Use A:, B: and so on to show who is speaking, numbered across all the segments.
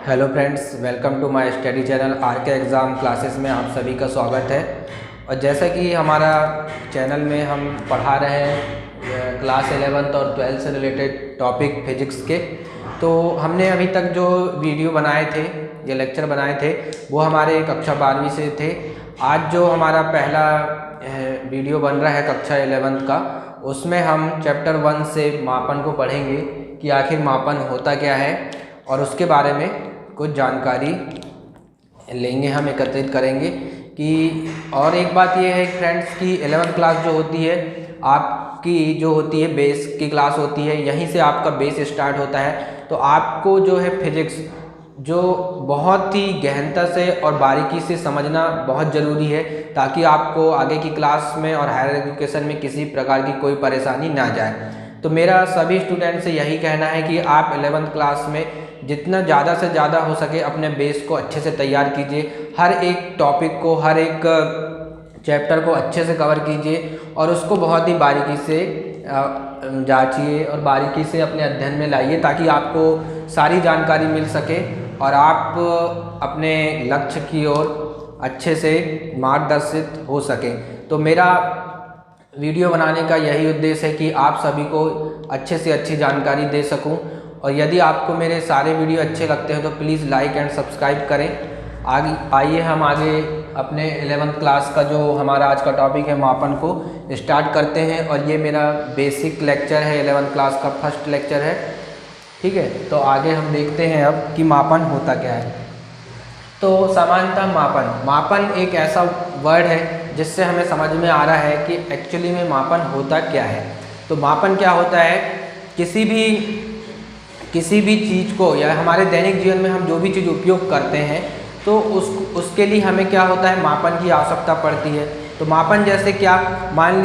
A: Hello friends, welcome to my study channel RK exam classes में आप सभी का स्वागत है। और जैसा कि हमारा चैनल में हम पढ़ा रहे हैं क्लास 11th और 12th से रिलेटेड टॉपिक फिजिक्स के, तो हमने अभी तक जो वीडियो बनाए थे या लेक्चर बनाए थे वो हमारे कक्षा 12वीं से थे। आज जो हमारा पहला वीडियो बन रहा है कक्षा 11th का, उसमें हम चैप्टर 1 से मापन को पढ़ेंगे कि आखिर मापन होता क्या है और उसके बारे में कुछ जानकारी लेंगे, हम एकत्रित करेंगे कि। और एक बात ये है फ्रेंड्स कि 11th क्लास जो होती है आपकी जो होती है बेस की क्लास होती है, यहीं से आपका बेस स्टार्ट होता है। तो आपको जो है फिजिक्स जो बहुत ही गहनता से और बारीकी से समझना बहुत ज़रूरी है, ताकि आपको आगे की क्लास में और हायर एजुकेशन में किसी प्रकार की कोई परेशानी ना जाए। तो मेरा सभी स्टूडेंट से यही कहना है कि आप 11th क्लास में जितना ज़्यादा से ज़्यादा हो सके अपने बेस को अच्छे से तैयार कीजिए। हर एक टॉपिक को, हर एक चैप्टर को अच्छे से कवर कीजिए और उसको बहुत ही बारीकी से जांचिए और बारीकी से अपने अध्ययन में लाइए, ताकि आपको सारी जानकारी मिल सके और आप अपने लक्ष्य की ओर अच्छे से मार्गदर्शित हो सकें। तो मेरा वीडियो बनाने का यही उद्देश्य है कि आप सभी को अच्छे से अच्छी जानकारी दे सकूं। और यदि आपको मेरे सारे वीडियो अच्छे लगते हैं तो प्लीज़ लाइक एंड सब्सक्राइब करें। आगे आइए हम आगे अपने 11th क्लास का जो हमारा आज का टॉपिक है मापन को स्टार्ट करते हैं। और ये मेरा बेसिक लेक्चर है, 11th क्लास का फर्स्ट लेक्चर है, ठीक है। तो आगे हम देखते हैं अब कि मापन होता क्या है। तो सामान्यतः मापन एक ऐसा वर्ड है जिससे हमें समझ में आ रहा है कि एक्चुअली में मापन होता क्या है। तो मापन क्या होता है, किसी भी चीज़ को या हमारे दैनिक जीवन में हम जो भी चीज़ उपयोग करते हैं तो उसके लिए हमें क्या होता है, मापन की आवश्यकता पड़ती है। तो मापन जैसे क्या, मान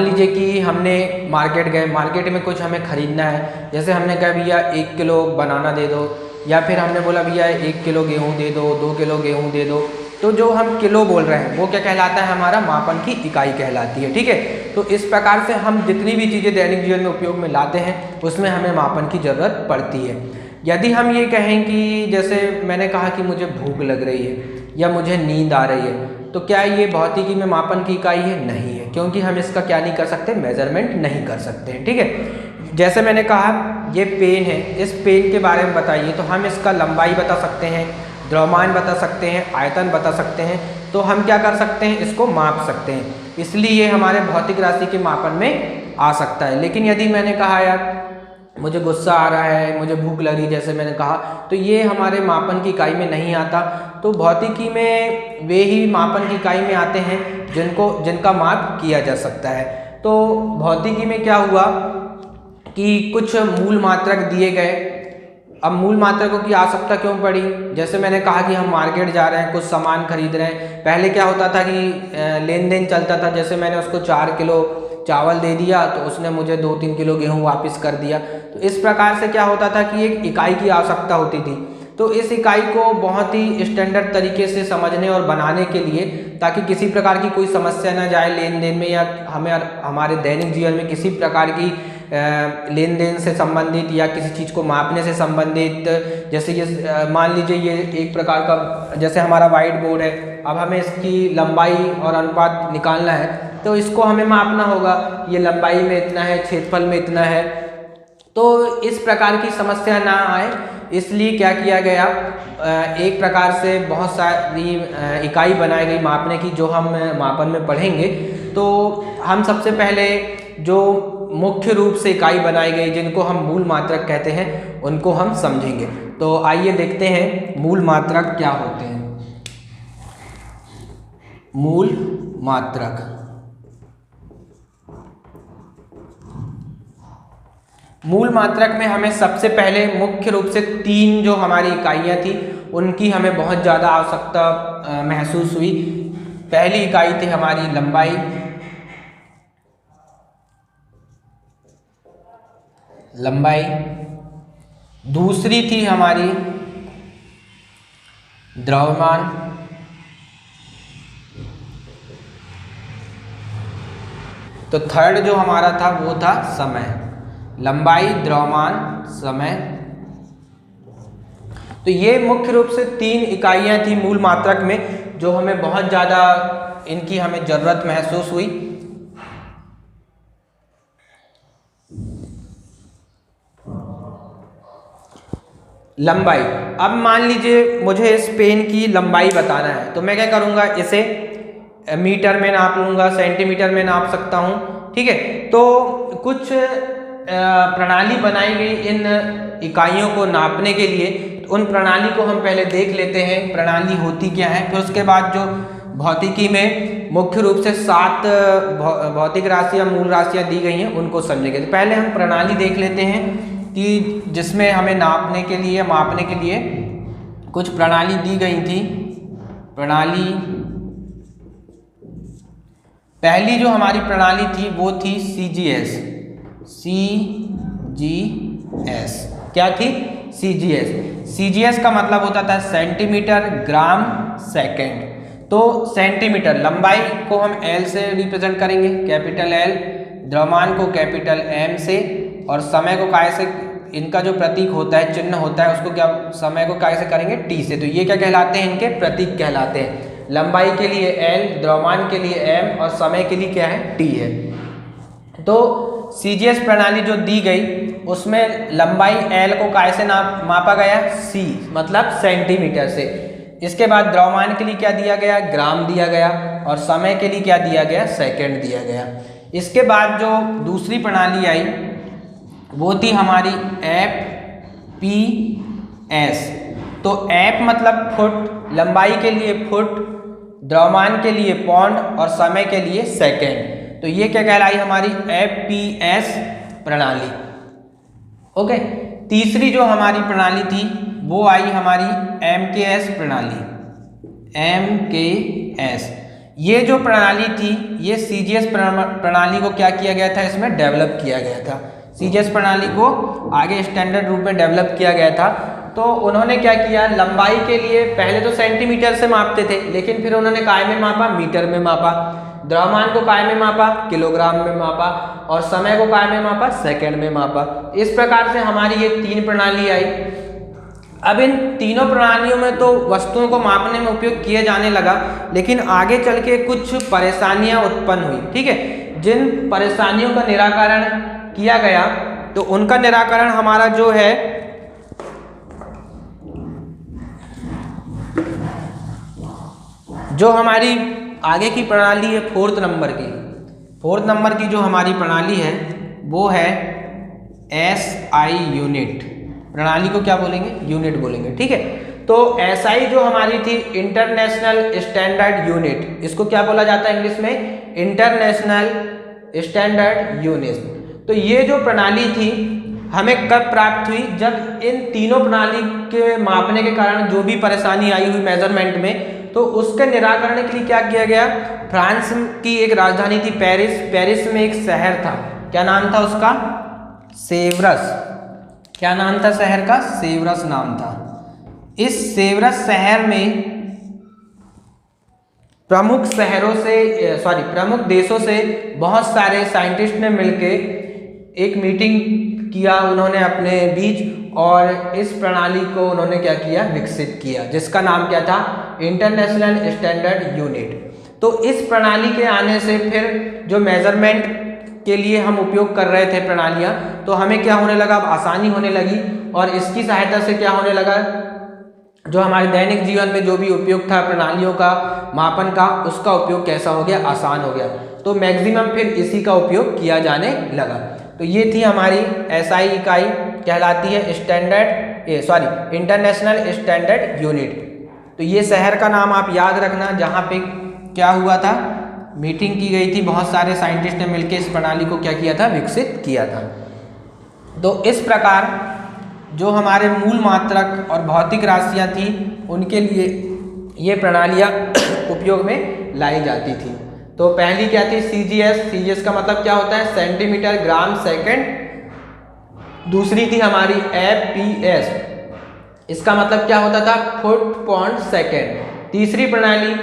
A: लीजिए कि हमने मार्केट गए, मार्केट में कुछ हमें ख़रीदना है। जैसे हमने कहा भैया 1 किलो बनाना दे दो, या फिर हमने बोला भैया 1 किलो गेहूँ दे दो, 2 किलो गेहूँ दे दो। तो जो हम किलो बोल रहे हैं वो क्या कहलाता है, हमारा मापन की इकाई कहलाती है, ठीक है। तो इस प्रकार से हम जितनी भी चीज़ें दैनिक जीवन में उपयोग में लाते हैं उसमें हमें मापन की ज़रूरत पड़ती है। यदि हम ये कहें कि जैसे मैंने कहा कि मुझे भूख लग रही है या मुझे नींद आ रही है, तो क्या ये भौतिकी में मापन की इकाई है? नहीं है, क्योंकि हम इसका क्या नहीं कर सकते, मेजरमेंट नहीं कर सकते हैं, ठीक है। जैसे मैंने कहा ये पेन है, इस पेन के बारे में बताइए, तो हम इसका लंबाई बता सकते हैं, द्रव्यमान बता सकते हैं, आयतन बता सकते हैं। तो हम क्या कर सकते हैं, इसको माप सकते हैं, इसलिए ये हमारे भौतिक राशि के मापन में आ सकता है। लेकिन यदि मैंने कहा यार मुझे गुस्सा आ रहा है, मुझे भूख लग रही, जैसे मैंने कहा, तो ये हमारे मापन की इकाई में नहीं आता। तो भौतिकी में वे ही मापन की इकाई में आते हैं जिनका माप किया जा सकता है। तो भौतिकी में क्या हुआ कि कुछ मूल मात्रक दिए गए। अब मूल मात्रकों की आवश्यकता क्यों पड़ी? जैसे मैंने कहा कि हम मार्केट जा रहे हैं, कुछ सामान खरीद रहे हैं। पहले क्या होता था कि लेन देन चलता था, जैसे मैंने उसको 4 किलो चावल दे दिया तो उसने मुझे 2-3 किलो गेहूँ वापस कर दिया। तो इस प्रकार से क्या होता था कि एक इकाई की आवश्यकता होती थी। तो इस इकाई को बहुत ही स्टैंडर्ड तरीके से समझने और बनाने के लिए, ताकि किसी प्रकार की कोई समस्या ना जाए लेन देन में, या हमें हमारे दैनिक जीवन में किसी प्रकार की लेन देन से संबंधित या किसी चीज़ को मापने से संबंधित। जैसे ये मान लीजिए ये एक प्रकार का, जैसे हमारा वाइट बोर्ड है, अब हमें इसकी लंबाई और अनुपात निकालना है, तो इसको हमें मापना होगा, ये लंबाई में इतना है, क्षेत्रफल में इतना है। तो इस प्रकार की समस्या ना आए इसलिए क्या किया गया, एक प्रकार से बहुत सारी इकाई बनाई गई मापने की, जो हम मापन में पढ़ेंगे। तो हम सबसे पहले जो मुख्य रूप से इकाई बनाई गई जिनको हम मूल मात्रक कहते हैं उनको हम समझेंगे। तो आइए देखते हैं मूल मात्रक क्या होते हैं। मूल मात्रक, मूल मात्रक में हमें सबसे पहले मुख्य रूप से 3 जो हमारी इकाइयाँ थी उनकी हमें बहुत ज़्यादा आवश्यकता महसूस हुई। पहली इकाई थी हमारी लंबाई, दूसरी थी हमारी द्रव्यमान, तो थर्ड जो हमारा था वो था समय। लंबाई, द्रव्यमान, समय, तो ये मुख्य रूप से 3 इकाइयाँ थी मूल मात्रक में, जो हमें बहुत ज़्यादा इनकी हमें ज़रूरत महसूस हुई। लंबाई, अब मान लीजिए मुझे इस पेन की लंबाई बताना है, तो मैं क्या करूँगा, इसे मीटर में नाप लूँगा, सेंटीमीटर में नाप सकता हूँ, ठीक है। तो कुछ प्रणाली बनाई गई इन इकाइयों को नापने के लिए। तो उन प्रणाली को हम पहले देख लेते हैं, प्रणाली होती क्या है, फिर उसके बाद जो भौतिकी में मुख्य रूप से 7 भौतिक राशियाँ, मूल राशियाँ दी गई हैं, उनको समझेंगे। तो पहले हम प्रणाली देख लेते हैं कि जिसमें हमें नापने के लिए, मापने के लिए कुछ प्रणाली दी गई थी। प्रणाली, पहली जो हमारी प्रणाली थी वो थी CGS। CGS क्या थी? CGS। CGS का मतलब होता था सेंटीमीटर ग्राम सेकंड। तो सेंटीमीटर, लंबाई को हम L से रिप्रेजेंट करेंगे, कैपिटल L, द्रव्यमान को कैपिटल M से, और समय को काय से, इनका जो प्रतीक होता है, चिन्ह होता है, उसको क्या, समय को काय से करेंगे? T से। तो ये क्या कहलाते हैं? इनके प्रतीक कहलाते हैं। लंबाई के लिए L, द्रव्यमान के लिए M, और समय के लिए क्या है? T है। तो CGS प्रणाली जो दी गई उसमें लंबाई L को काय से मापा गया? C, मतलब सेंटीमीटर से। इसके बाद द्रव्यमान के लिए क्या दिया गया? ग्राम दिया गया, और समय के लिए क्या दिया गया? सेकंड दिया गया। इसके बाद जो दूसरी प्रणाली आई वो थी हमारी FPS। तो F मतलब फुट, लंबाई के लिए फुट, द्रव्यमान के लिए पौंड, और समय के लिए सेकंड। तो ये क्या कहलाई? हमारी FPS प्रणाली। ओके। तीसरी जो हमारी प्रणाली थी वो आई हमारी MKS प्रणाली। MKS, ये जो प्रणाली थी, ये CGS प्रणाली को क्या किया गया था? इसमें डेवलप किया गया था। CGS प्रणाली को आगे स्टैंडर्ड रूप में डेवलप किया गया था। तो उन्होंने क्या किया? लंबाई के लिए पहले तो सेंटीमीटर से मापते थे, लेकिन फिर उन्होंने काय में मापा? मीटर में मापा। द्रव्यमान को काय में मापा? किलोग्राम में मापा। और समय को काय में मापा? सेकंड में मापा। इस प्रकार से हमारी ये 3 प्रणाली आई। अब इन तीनों प्रणालियों में तो वस्तुओं को मापने में उपयोग किए जाने लगा, लेकिन आगे चल के कुछ परेशानियां उत्पन्न हुई, ठीक है। जिन परेशानियों का निराकरण किया गया, तो उनका निराकरण हमारा जो है, जो हमारी आगे की प्रणाली है 4th नंबर की, 4th नंबर की जो हमारी प्रणाली है वो है SI यूनिट। प्रणाली को क्या बोलेंगे? यूनिट बोलेंगे, ठीक है। तो SI जो हमारी थी, इंटरनेशनल स्टैंडर्ड यूनिट, इसको क्या बोला जाता है इंग्लिश में? International standard unit. तो ये जो प्रणाली थी हमें कब प्राप्त हुई? जब इन तीनों प्रणाली के मापने के कारण जो भी परेशानी आई हुई मेजरमेंट में, तो उसके निराकरण के लिए क्या किया गया? फ्रांस की एक राजधानी थी पेरिस। पेरिस में एक शहर था, क्या नाम था उसका? सेवरस। क्या नाम था शहर का? सेवरस नाम था। इस सेवरस शहर में प्रमुख प्रमुख देशों से बहुत सारे साइंटिस्ट ने मिलके एक मीटिंग किया उन्होंने अपने बीच, और इस प्रणाली को उन्होंने क्या किया? विकसित किया, जिसका नाम क्या था? International standard unit. तो इस प्रणाली के आने से फिर जो मेजरमेंट के लिए हम उपयोग कर रहे थे प्रणालियाँ, तो हमें क्या होने लगा? अब आसानी होने लगी, और इसकी सहायता से क्या होने लगा? जो हमारे दैनिक जीवन में जो भी उपयोग था प्रणालियों का, मापन का, उसका उपयोग कैसा हो गया? आसान हो गया। तो मैक्सिमम फिर इसी का उपयोग किया जाने लगा। तो ये थी हमारी SI इकाई, कहलाती है इंटरनेशनल स्टैंडर्ड यूनिट। तो ये शहर का नाम आप याद रखना, जहाँ पे क्या हुआ था? मीटिंग की गई थी, बहुत सारे साइंटिस्ट ने मिलकर इस प्रणाली को क्या किया था? विकसित किया था। तो इस प्रकार जो हमारे मूल मात्रक और भौतिक राशियाँ थी, उनके लिए ये प्रणालियाँ उपयोग में लाई जाती थी। तो पहली क्या थी? CGS। CGS का मतलब क्या होता है? Centimetre gram second. दूसरी थी हमारी FPS, इसका मतलब क्या होता था? Foot pound second. तीसरी प्रणाली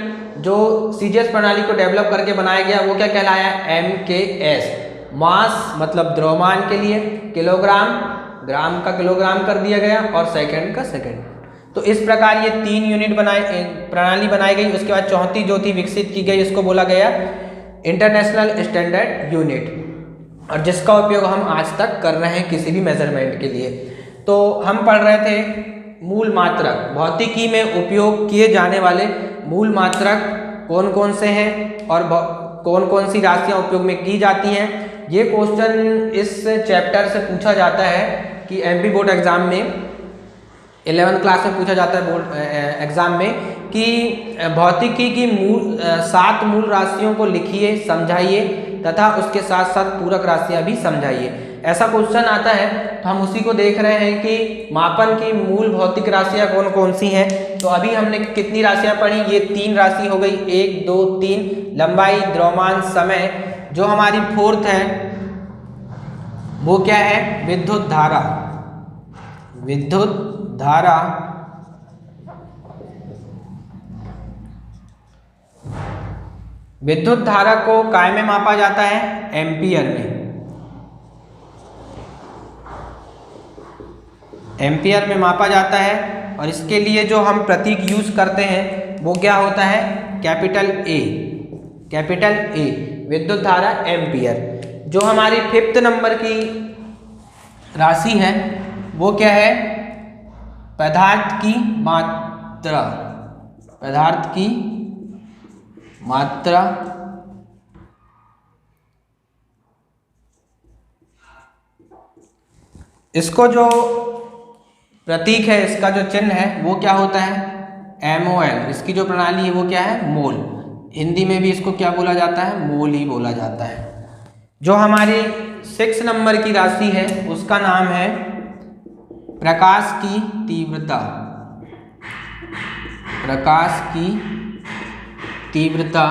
A: जो CGS प्रणाली को डेवलप करके बनाया गया वो क्या कहलाया? MKS। मास मतलब द्रव्यमान के लिए, किलोग्राम, ग्राम का किलोग्राम कर दिया गया, और सेकंड का सेकंड। तो इस प्रकार ये 3 यूनिट प्रणाली बनाई गई। उसके बाद चौथी जो थी विकसित की गई, इसको बोला गया इंटरनेशनल स्टैंडर्ड यूनिट, और जिसका उपयोग हम आज तक कर रहे हैं किसी भी मेजरमेंट के लिए। तो हम पढ़ रहे थे मूल मात्रक, भौतिकी में उपयोग किए जाने वाले मूल मात्रक कौन कौन से हैं और कौन कौन सी राशियाँ उपयोग में की जाती हैं। ये क्वेश्चन इस चैप्टर से पूछा जाता है कि एमपी बोर्ड एग्जाम में 11th क्लास में पूछा जाता है बोर्ड एग्जाम में कि भौतिकी की 7 मूल राशियों को लिखिए, समझाइए तथा उसके साथ साथ पूरक राशियां भी समझाइए। ऐसा क्वेश्चन आता है, तो हम उसी को देख रहे हैं कि मापन की मूल भौतिक राशियां कौन कौन सी हैं। तो अभी हमने कितनी राशियां पढ़ी, ये 3 राशि हो गई, 1 2 3, लंबाई, द्रव्यमान, समय। जो हमारी 4th है वो क्या है, विद्युत धारा। विद्युत धारा विद्युत धारा को काय में मापा जाता है, एम्पियर में। एम्पियर में मापा जाता है, और इसके लिए जो हम प्रतीक यूज करते हैं वो क्या होता है, कैपिटल ए। कैपिटल ए, विद्युत धारा एम्पियर। जो हमारी 5th नंबर की राशि है वो क्या है, पदार्थ की मात्रा। पदार्थ की मात्रा। इसको जो प्रतीक है, इसका जो चिन्ह है वो क्या होता है, MOL। इसकी जो प्रणाली है वो क्या है, मोल। हिंदी में भी इसको क्या बोला जाता है, मोल ही बोला जाता है। जो हमारी 6 नंबर की राशि है उसका नाम है प्रकाश की तीव्रता। प्रकाश की तीव्रता।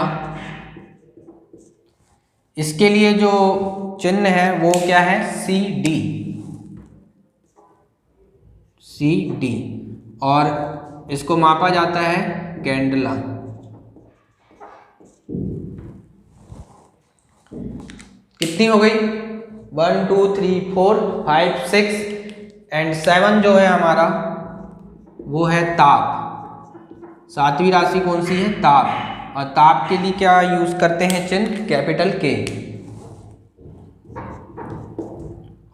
A: इसके लिए जो चिन्ह है वो क्या है, CD। CD, और इसको मापा जाता है कैंडला। कितनी हो गई, 1 2 3 4 5 6 एंड 7 जो है हमारा वो है ताप। 7वीं राशि कौन सी है, ताप। और ताप के लिए क्या यूज करते हैं चिन्ह, कैपिटल K।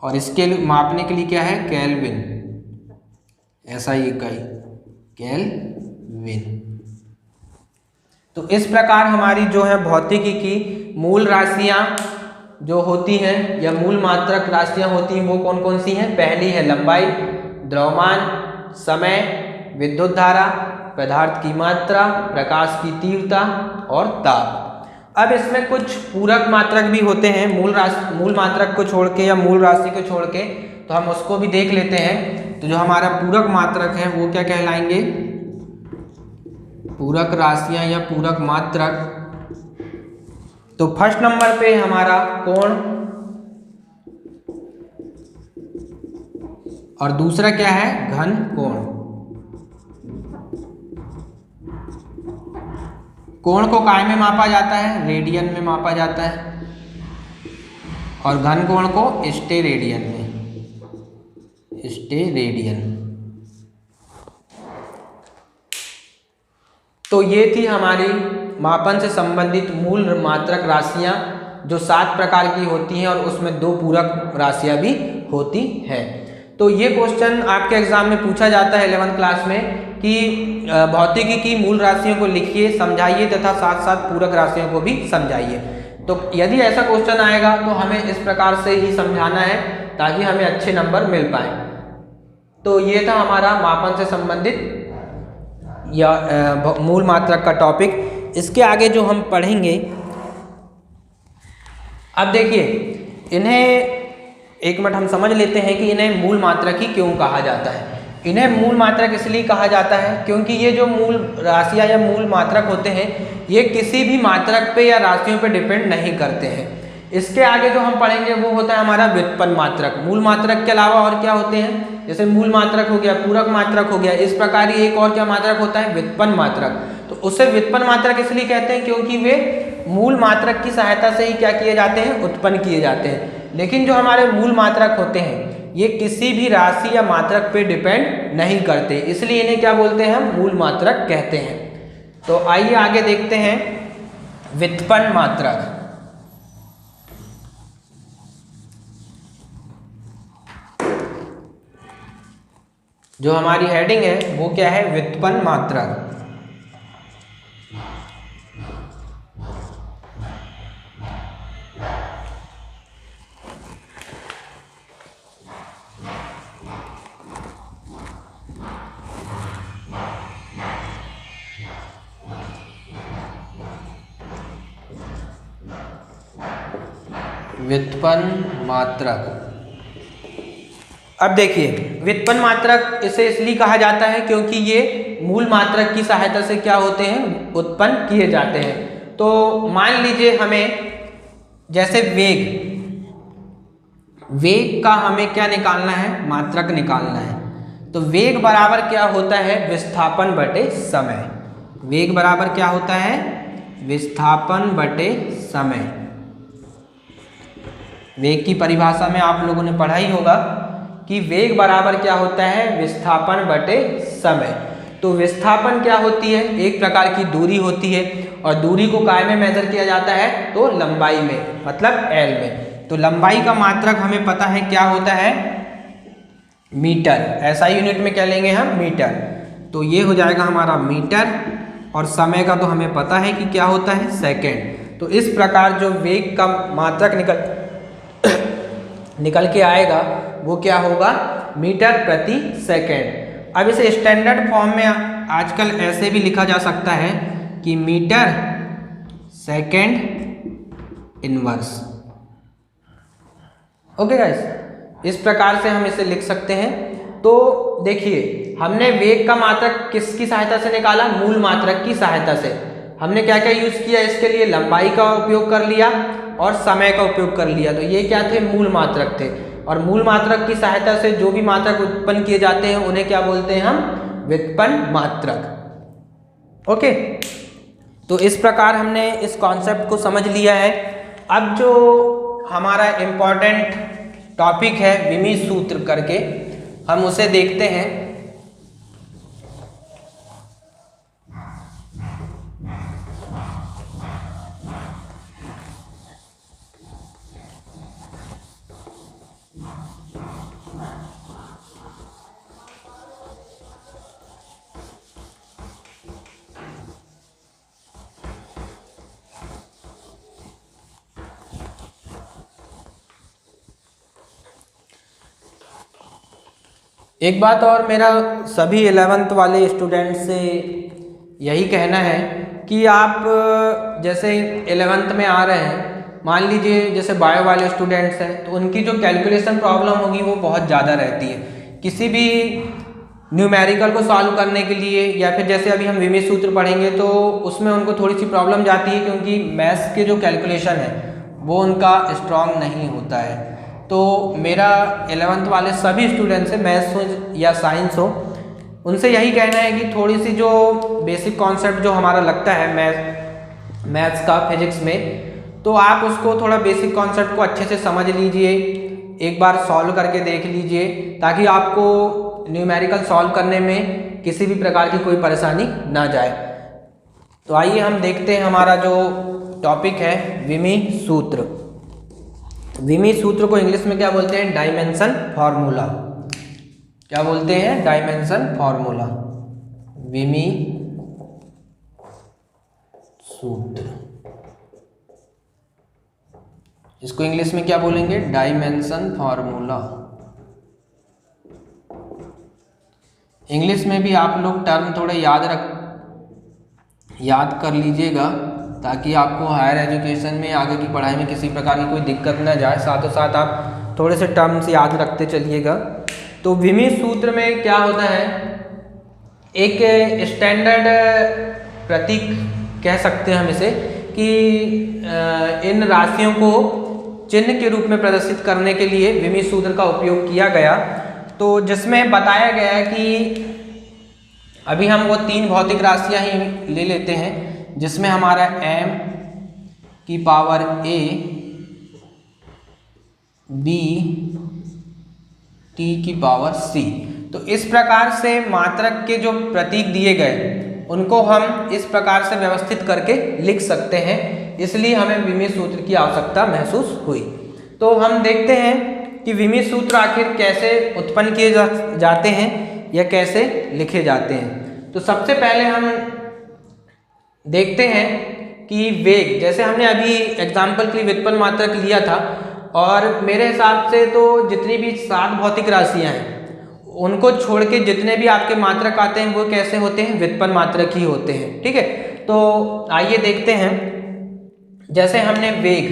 A: और इसके मापने के लिए क्या है, केल्विन। ऐसा ही इकाई केल्विन। तो इस प्रकार हमारी जो है भौतिकी की मूल राशियां जो होती हैं या मूल मात्रक राशियां होती हैं वो कौन कौन सी हैं। पहली है लंबाई, द्रव्यमान, समय, विद्युत धारा, पदार्थ की मात्रा, प्रकाश की तीव्रता और ताप। अब इसमें कुछ पूरक मात्रक भी होते हैं, मूल मात्रक को छोड़ के या मूल राशि को छोड़ के, तो हम उसको भी देख लेते हैं। तो जो हमारा पूरक मात्रक है वो क्या कहलाएंगे, पूरक राशियां या पूरक मात्रक। तो फर्स्ट नंबर पे हमारा कोण, और दूसरा क्या है, घन कोण। कोण को काय में मापा जाता है, रेडियन में मापा जाता है, और घन कोण को स्टेरेडियन में। स्टेरेडियन। तो ये थी हमारी मापन से संबंधित मूल मात्रक राशियां जो 7 प्रकार की होती हैं, और उसमें 2 पूरक राशियां भी होती हैं। तो ये क्वेश्चन आपके एग्जाम में पूछा जाता है 11th क्लास में कि भौतिकी की मूल राशियों को लिखिए, समझाइए तथा साथ साथ पूरक राशियों को भी समझाइए। तो यदि ऐसा क्वेश्चन आएगा तो हमें इस प्रकार से ही समझाना है ताकि हमें अच्छे नंबर मिल पाए। तो ये था हमारा मापन से संबंधित या मूल मात्रक का टॉपिक। इसके आगे जो हम पढ़ेंगे, अब देखिए इन्हें एक मिनट हम समझ लेते हैं कि इन्हें मूल मात्रक ही क्यों कहा जाता है। इन्हें मूल मात्रक इसलिए कहा जाता है क्योंकि ये जो मूल राशियां या मूल मात्रक होते हैं ये किसी भी मात्रक पे या राशियों पे डिपेंड नहीं करते हैं। इसके आगे जो हम पढ़ेंगे वो होता है हमारा व्युत्पन्न मात्रक। मूल मात्रक के अलावा और क्या होते हैं, जैसे मूल मात्रक हो गया, पूरक मात्रक हो गया, इस प्रकार ही एक और क्या मात्रक होता है, व्युत्पन्न मात्रक। तो उससे व्युत्पन्न मात्रक इसलिए कहते हैं क्योंकि वे मूल मात्रक की सहायता से ही क्या किए जाते हैं, उत्पन्न किए जाते हैं। लेकिन जो हमारे मूल मात्रक होते हैं ये किसी भी राशि या मात्रक पे डिपेंड नहीं करते, इसलिए इन्हें क्या बोलते हैं हम, मूल मात्रक कहते हैं। तो आइए आगे देखते हैं व्युत्पन्न मात्रक। जो हमारी हेडिंग है वो क्या है, व्युत्पन्न मात्रक। व्युत्पन्न मात्रक। अब देखिए, व्युत्पन्न मात्रक इसे इसलिए कहा जाता है क्योंकि ये मूल मात्रक की सहायता से क्या होते हैं, उत्पन्न किए जाते हैं। तो मान लीजिए हमें जैसे वेग का हमें क्या निकालना है, मात्रक निकालना है। तो वेग बराबर क्या होता है, विस्थापन बटे समय। वेग बराबर क्या होता है, विस्थापन बटे समय। वेग की परिभाषा में आप लोगों ने पढ़ा ही होगा कि वेग बराबर क्या होता है, विस्थापन बटे समय। तो विस्थापन क्या होती है, एक प्रकार की दूरी होती है, और दूरी को काय में मेजर किया जाता है, तो लंबाई में, मतलब एल में। तो लंबाई का मात्रक हमें पता है क्या होता है, मीटर। ऐसा यूनिट में क्या लेंगे हम, मीटर। तो ये हो जाएगा हमारा मीटर, और समय का तो हमें पता है कि क्या होता है, सेकेंड। तो इस प्रकार जो वेग का मात्रक निकल के आएगा वो क्या होगा, मीटर प्रति सेकेंड। अब इसे स्टैंडर्ड फॉर्म में आजकल ऐसे भी लिखा जा सकता है कि metre second inverse. Okay guys, इस प्रकार से हम इसे लिख सकते हैं। तो देखिए, हमने वेग का मात्रक किसकी सहायता से निकाला, मूल मात्रक की सहायता से। हमने क्या क्या यूज किया इसके लिए, लंबाई का उपयोग कर लिया और समय का उपयोग कर लिया। तो ये क्या थे, मूल मात्रक थे। और मूल मात्रक की सहायता से जो भी मात्रक उत्पन्न किए जाते हैं उन्हें क्या बोलते हैं हम, व्युत्पन्न मात्रक। ओके, तो इस प्रकार हमने इस कॉन्सेप्ट को समझ लिया है। अब जो हमारा इम्पोर्टेंट टॉपिक है विमी सूत्र करके, हम उसे देखते हैं। एक बात और मेरा सभी 11th वाले स्टूडेंट से यही कहना है कि आप जैसे 11th में आ रहे हैं, मान लीजिए जैसे बायो वाले स्टूडेंट्स हैं, तो उनकी जो कैलकुलेशन प्रॉब्लम होगी वो बहुत ज़्यादा रहती है। किसी भी न्यूमेरिकल को सॉल्व करने के लिए, या फिर जैसे अभी हम विमी सूत्र पढ़ेंगे तो उसमें उनको थोड़ी सी प्रॉब्लम जाती है, क्योंकि मैथ्स के जो कैलकुलेशन है वो उनका स्ट्रॉन्ग नहीं होता है। तो मेरा 11th वाले सभी स्टूडेंट्स से, मैथ्स हो या साइंस हो, उनसे यही कहना है कि थोड़ी सी जो बेसिक कॉन्सेप्ट जो हमारा लगता है मैथ्स का फिजिक्स में, तो आप उसको थोड़ा बेसिक कॉन्सेप्ट को अच्छे से समझ लीजिए, एक बार सॉल्व करके देख लीजिए, ताकि आपको न्यूमेरिकल सॉल्व करने में किसी भी प्रकार की कोई परेशानी ना जाए। तो आइए हम देखते हैं हमारा जो टॉपिक है विमी सूत्र। विमी सूत्र को इंग्लिश में क्या बोलते हैं, डायमेंशन फार्मूला। क्या बोलते हैं, डायमेंशन फार्मूला, विमी सूत्र। इसको इंग्लिश में क्या बोलेंगे, डायमेंशन फार्मूला। इंग्लिश में भी आप लोग टर्म थोड़े याद कर लीजिएगा, ताकि आपको हायर एजुकेशन में, आगे की पढ़ाई में किसी प्रकार की कोई दिक्कत न जाए। साथों साथ आप थोड़े से टर्म्स याद रखते चलिएगा। तो विमी सूत्र में क्या होता है, एक स्टैंडर्ड प्रतीक कह सकते हैं हम इसे, कि इन राशियों को चिन्ह के रूप में प्रदर्शित करने के लिए विमी सूत्र का उपयोग किया गया। तो जिसमें बताया गया है कि अभी हम वो 3 भौतिक राशियां ही ले लेते हैं, जिसमें हमारा m की पावर a, b टी की पावर सी। तो इस प्रकार से मात्रक के जो प्रतीक दिए गए उनको हम इस प्रकार से व्यवस्थित करके लिख सकते हैं, इसलिए हमें विमीय सूत्र की आवश्यकता महसूस हुई। तो हम देखते हैं कि विमीय सूत्र आखिर कैसे उत्पन्न किए जाते हैं या कैसे लिखे जाते हैं। तो सबसे पहले हम देखते हैं कि वेग, जैसे हमने अभी एग्जाम्पल के लिए व्युत्पन्न मात्रक लिया था, और मेरे हिसाब से तो जितनी भी 7 भौतिक राशियां हैं उनको छोड़ के जितने भी आपके मात्रक आते हैं वो कैसे होते हैं, व्युत्पन्न मात्रक ही होते हैं। ठीक है, तो आइए देखते हैं। जैसे हमने वेग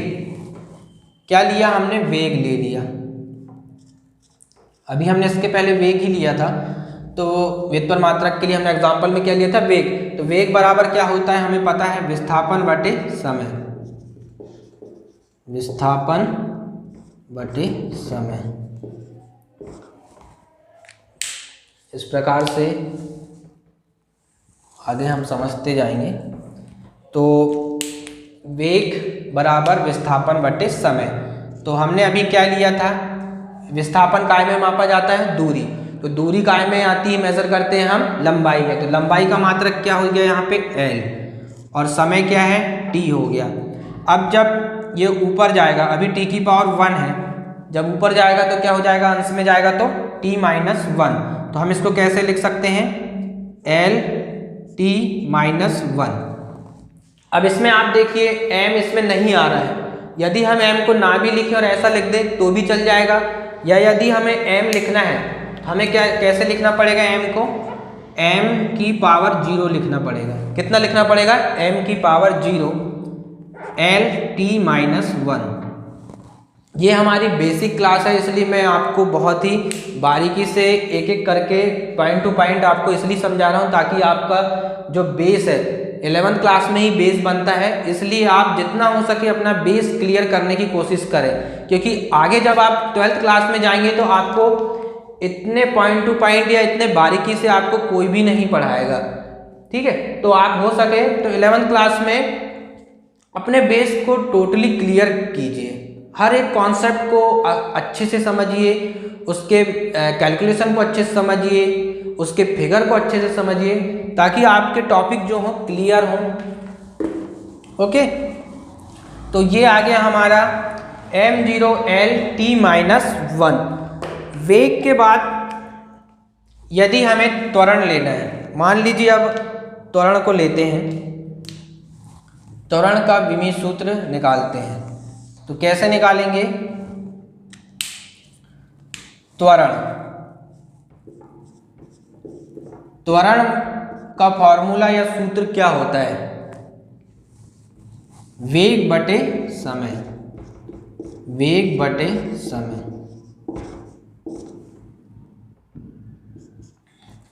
A: क्या लिया, हमने वेग ले लिया, अभी हमने इसके पहले वेग ही लिया था। तो व्युत्पन्न मात्रक के लिए हमने एग्जाम्पल में क्या लिया था, वेग। तो वेग बराबर क्या होता है, हमें पता है, विस्थापन बटे समय, विस्थापन बटे समय। इस प्रकार से आगे हम समझते जाएंगे। तो वेग बराबर विस्थापन बटे समय। तो हमने अभी क्या लिया था, विस्थापन काय में मापा जाता है, दूरी। तो दूरी काय में आती है, मेजर करते हैं हम लंबाई में। तो लंबाई का मात्रक क्या हो गया यहाँ पे, l, और समय क्या है, t हो गया। अब जब ये ऊपर जाएगा, अभी t की पावर 1 है, जब ऊपर जाएगा तो क्या हो जाएगा, अंश में जाएगा तो t माइनस 1। तो हम इसको कैसे लिख सकते हैं, l t माइनस 1। अब इसमें आप देखिए m इसमें नहीं आ रहा है, यदि हम m को ना भी लिखें और ऐसा लिख दें तो भी चल जाएगा, या यदि हमें m लिखना है हमें क्या कैसे लिखना पड़ेगा, m को m की पावर 0 लिखना पड़ेगा। कितना लिखना पड़ेगा, m की पावर 0 l t माइनस 1। ये हमारी बेसिक क्लास है, इसलिए मैं आपको बहुत ही बारीकी से एक एक करके पॉइंट टू पॉइंट आपको इसलिए समझा रहा हूँ ताकि आपका जो बेस है 11th क्लास में ही बेस बनता है, इसलिए आप जितना हो सके अपना बेस क्लियर करने की कोशिश करें, क्योंकि आगे जब आप 12th क्लास में जाएंगे तो आपको इतने पॉइंट टू पॉइंट या इतने बारीकी से आपको कोई भी नहीं पढ़ाएगा। ठीक है, तो आप हो सके तो 11th क्लास में अपने बेस को टोटली क्लियर कीजिए, हर एक कॉन्सेप्ट को अच्छे से समझिए, उसके कैलकुलेशन को अच्छे से समझिए, उसके फिगर को अच्छे से समझिए, ताकि आपके टॉपिक जो हो क्लियर हो। ओके, तो ये आ गया हमारा m0 l t माइनस 1। वेग के बाद यदि हमें त्वरण लेना है, मान लीजिए अब त्वरण को लेते हैं, त्वरण का विमीय सूत्र निकालते हैं। तो कैसे निकालेंगे, त्वरण का फॉर्मूला या सूत्र क्या होता है, वेग बटे समय, वेग बटे समय।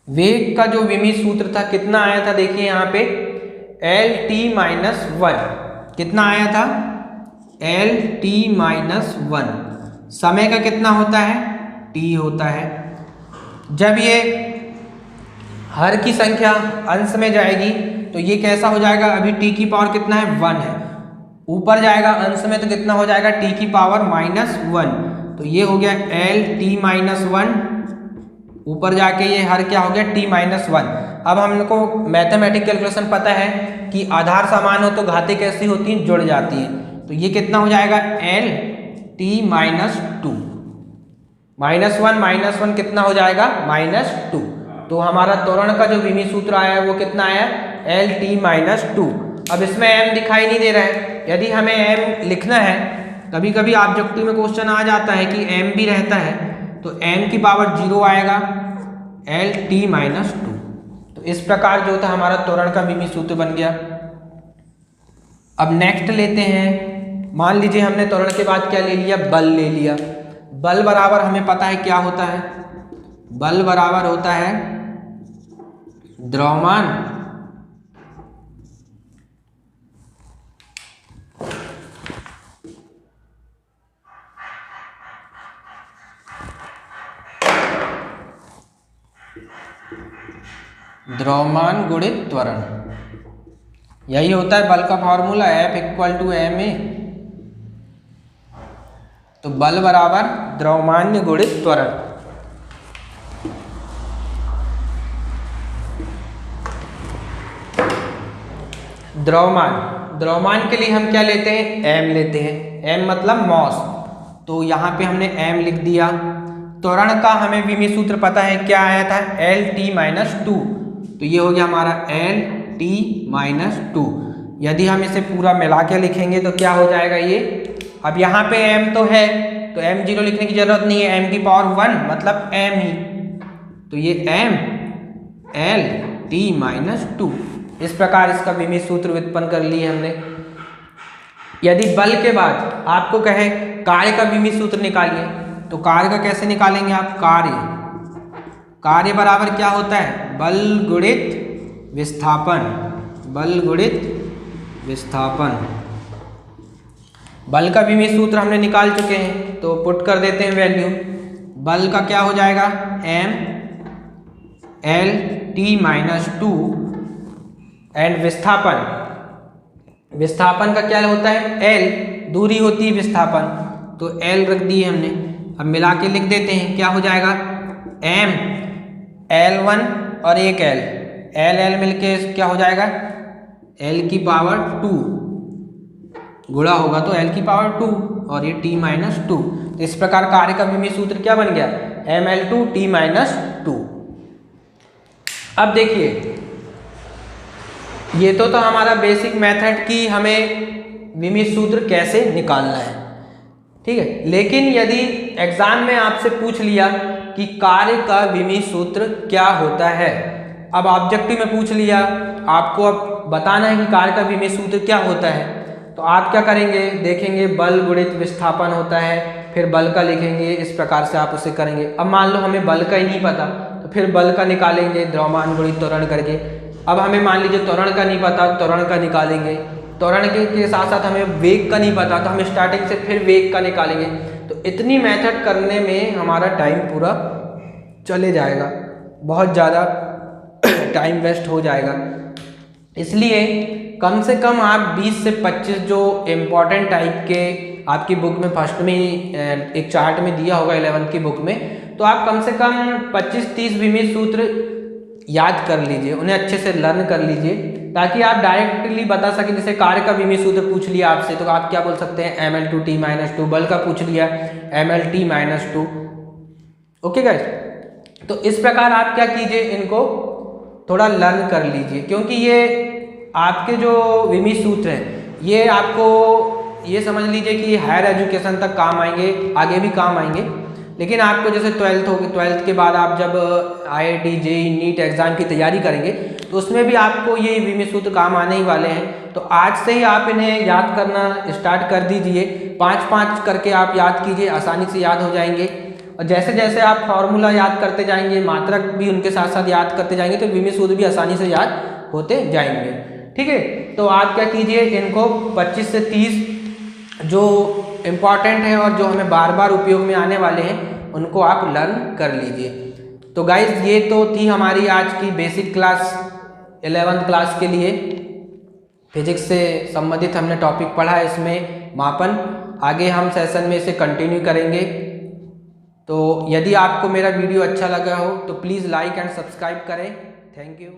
A: वेग का जो विमीय सूत्र था कितना आया था, देखिए यहाँ पे एल टी माइनस 1 कितना आया था, एल टी माइनस 1। समय का कितना होता है, टी होता है। जब ये हर की संख्या अंश में जाएगी तो ये कैसा हो जाएगा, अभी टी की पावर कितना है, 1 है, ऊपर जाएगा अंश में तो कितना हो जाएगा, टी की पावर माइनस 1। तो ये हो गया एल टी माइनस 1, ऊपर जाके ये हर क्या हो गया, टी माइनस 1। अब हमको मैथमेटिक कैलकुलेशन पता है कि आधार समान हो तो घातें कैसी होती हैं, जुड़ जाती हैं। तो ये कितना हो जाएगा, एल टी माइनस 2, -1 कितना हो जाएगा, -2। तो हमारा त्वरण का जो विमीय सूत्र आया है वो कितना आया, एल टी माइनस 2। अब इसमें m दिखाई नहीं दे रहा है, यदि हमें m लिखना है, कभी कभी ऑब्जेक्टिव में क्वेश्चन आ जाता है कि m भी रहता है, तो m की पावर 0 आएगा, एल टी माइनस 2। तो इस प्रकार जो था हमारा त्वरण का विमीय सूत्र बन गया। अब नेक्स्ट लेते हैं, मान लीजिए हमने त्वरण के बाद क्या ले लिया, बल ले लिया। बल बराबर हमें पता है क्या होता है, बल बराबर होता है द्रव्यमान गुणित त्वरण, यही होता है बल का formula, F equal to ma। तो बल बराबर द्रव्यमान गुणित त्वरण। द्रव्यमान के लिए हम क्या लेते हैं, एम लेते हैं, एम मतलब मॉस। तो यहाँ पे हमने एम लिख दिया। त्वरण का हमें विमीय सूत्र पता है, क्या आया था, एल टी माइनस टू। तो ये हो गया हमारा एल टी माइनस टू। यदि हम इसे पूरा मिला के लिखेंगे तो क्या हो जाएगा ये, अब यहाँ पे m तो है तो m0 लिखने की जरूरत नहीं है, m की पावर 1 मतलब m ही। तो ये m l t minus two, इस प्रकार इसका विमीय सूत्र व्युत्पन्न कर लिए हमने। यदि बल के बाद आपको कहे कार्य का विमीय सूत्र निकालिए, तो कार्य का कैसे निकालेंगे आप, कार्य बराबर क्या होता है, बल गुणित विस्थापन, बल गुणित विस्थापन। बल का विमीय सूत्र हमने निकाल चुके हैं, तो पुट कर देते हैं वैल्यू। बल का क्या हो जाएगा, m l t minus two and विस्थापन का क्या होता है, l दूरी होती है विस्थापन, तो l रख दी हमने। अब मिला के लिख देते हैं, क्या हो जाएगा, m l1 और एक l मिलके क्या हो जाएगा, l की पावर 2 गुणा होगा तो l की पावर 2 और ये t माइनस टू। तो इस प्रकार कार्य का विमीय सूत्र क्या बन गया, ml2 t माइनस टू। अब देखिए ये तो हमारा बेसिक मेथड कि हमें विमीय सूत्र कैसे निकालना है, ठीक है। लेकिन यदि एग्जाम में आपसे पूछ लिया कि कार्य का विमीय सूत्र क्या होता है, अब ऑब्जेक्टिव में पूछ लिया, आपको अब बताना है कि कार्य का विमीय सूत्र क्या होता है, तो आप क्या करेंगे, देखेंगे बल गुणित विस्थापन होता है, फिर बल का लिखेंगे, इस प्रकार से आप उसे करेंगे। अब मान लो हमें बल का ही नहीं पता, तो फिर बल का निकालेंगे द्रव्यमान गुणित त्वरण करके। अब हमें मान लीजिए त्वरण का नहीं पता, त्वरण का निकालेंगे। त्वरण के साथ साथ हमें वेग का नहीं पता, तो हम स्टार्टिंग से फिर वेग का निकालेंगे। तो इतनी मेथड करने में हमारा टाइम पूरा चले जाएगा, बहुत ज़्यादा टाइम वेस्ट हो जाएगा। इसलिए कम से कम आप 20 से 25 जो इम्पोर्टेंट टाइप के आपकी बुक में फर्स्ट में एक चार्ट में दिया होगा 11th की बुक में, तो आप कम से कम 25-30 विमीय सूत्र याद कर लीजिए, उन्हें अच्छे से लर्न कर लीजिए, ताकि आप डायरेक्टली बता सकें। जैसे कार्य का विमीय सूत्र पूछ लिया आपसे, तो आप क्या बोल सकते हैं, ml2 t माइनस टू। बल का पूछ लिया, mlt minus two. Okay guys, तो इस प्रकार आप क्या कीजिए, इनको थोड़ा लर्न कर लीजिए, क्योंकि ये आपके जो विमीय सूत्र हैं ये आपको ये समझ लीजिए कि हायर एजुकेशन तक काम आएंगे, आगे भी काम आएंगे। लेकिन आपको जैसे 12th होगी, 12th के बाद आप जब IIT JEE नीट एग्जाम की तैयारी करेंगे, तो उसमें भी आपको ये विमीय सूत्र काम आने ही वाले हैं। तो आज से ही आप इन्हें याद करना स्टार्ट कर दीजिए, 5-5 करके आप याद कीजिए, आसानी से याद हो जाएंगे। और जैसे जैसे आप फार्मूला याद करते जाएंगे, मात्रक भी उनके साथ साथ याद करते जाएंगे, तो विमीय सूत्र भी आसानी से याद होते जाएंगे, ठीक है। तो आप क्या कीजिए, इनको 25 से 30 जो इम्पॉर्टेंट है और जो हमें बार बार उपयोग में आने वाले हैं, उनको आप लर्न कर लीजिए। तो गाइज ये तो थी हमारी आज की बेसिक क्लास 11th क्लास के लिए। फिजिक्स से संबंधित हमने टॉपिक पढ़ा है, इसमें मापन। आगे हम सेशन में इसे कंटिन्यू करेंगे। तो यदि आपको मेरा वीडियो अच्छा लगा हो तो प्लीज़ लाइक एंड सब्सक्राइब करें। Thank you.